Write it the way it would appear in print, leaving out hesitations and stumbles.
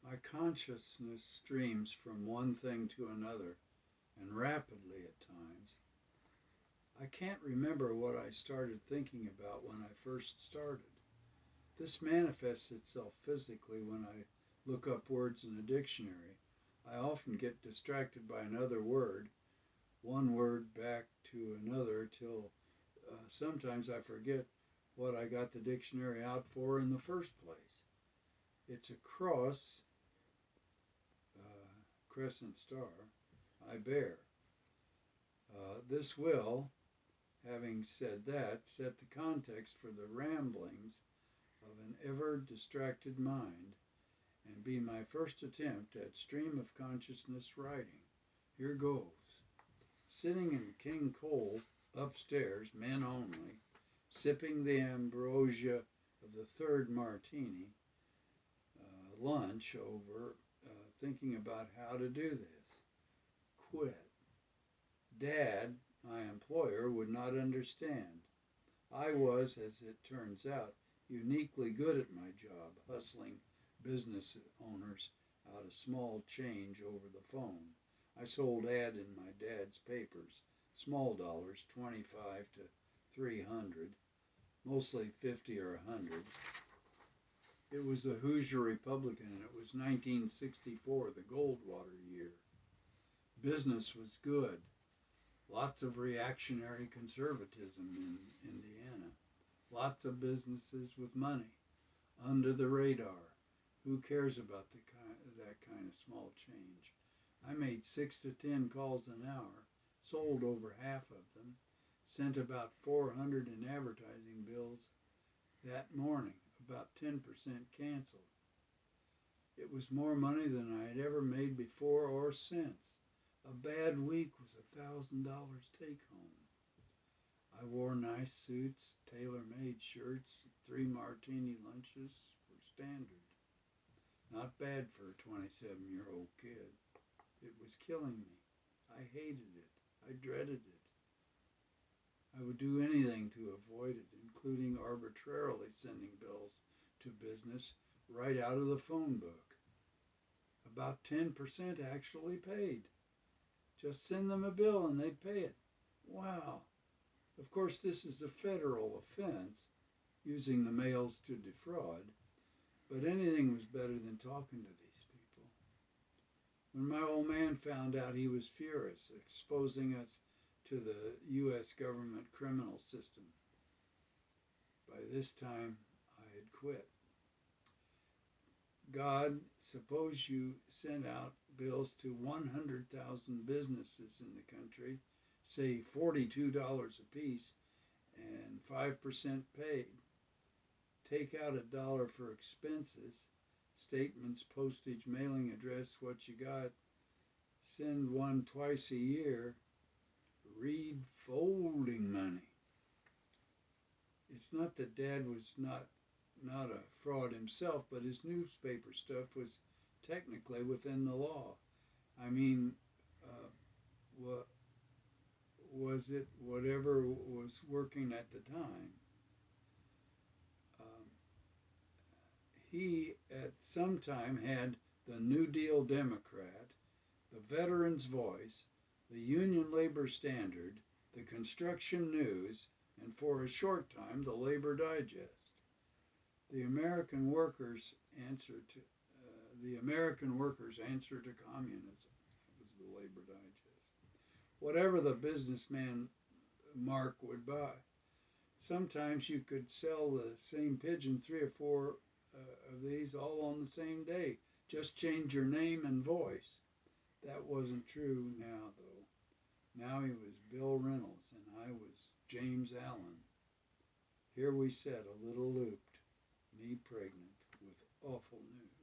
My consciousness streams from one thing to another, and rapidly at times. I can't remember what I started thinking about when I first started. This manifests itself physically when I look up words in a dictionary. I often get distracted by another word, one word back to another, till sometimes I forget what I got the dictionary out for in the first place. It's a cross, crescent star, I bear. This will, having said that, set the context for the ramblings of an ever-distracted mind and be my first attempt at stream of consciousness writing. Here goes. Sitting in King Cole upstairs, men only, sipping the ambrosia of the third martini, lunch over, thinking about how to do this. Quit. Dad, my employer, would not understand. I was, as it turns out, uniquely good at my job, hustling business owners out of small change over the phone. I sold ad in my dad's papers, small dollars, 25 to 300, mostly 50 or 100. It was the Hoosier Republican, and it was 1964, the Goldwater year. Business was good. Lots of reactionary conservatism in Indiana. Lots of businesses with money. Under the radar. Who cares about that kind of small change? I made 6 to 10 calls an hour, sold over half of them, sent about 400 in advertising bills that morning, about 10% canceled. It was more money than I had ever made before or since. A bad week was $1,000 take home. I wore nice suits, tailor-made shirts, 3 martini lunches were standard. Not bad for a 27-year-old kid. It was killing me. I hated it. I dreaded it. I would do anything to avoid it, including arbitrarily sending bills to business right out of the phone book. About 10% actually paid. Just send them a bill and they'd pay it. Wow. Of course, this is a federal offense, using the mails to defraud, but anything was better than talking to these people. When my old man found out, he was furious, exposing us to the U.S. government criminal system. By this time, I had quit. God, suppose you sent out bills to 100,000 businesses in the country, say $42 apiece, and 5% paid. Take out $1 for expenses, statements, postage, mailing address, what you got. Send one twice a year. Read folding money. It's not that Dad was not a fraud himself, but his newspaper stuff was technically within the law. I mean, what was it? Whatever was working at the time. He at some time had the New Deal Democrat, the Veterans Voice, the Union Labor Standard, the Construction News, and for a short time the Labor Digest. The American workers answer to communism. That was the Labor Digest. Whatever the businessman Mark would buy. Sometimes you could sell the same pigeon 3 or 4 of these all on the same day. Just change your name and voice. That wasn't true now, though. Now he was Bill Reynolds and I was James Allen. Here we sat, a little looped, me pregnant, with awful news.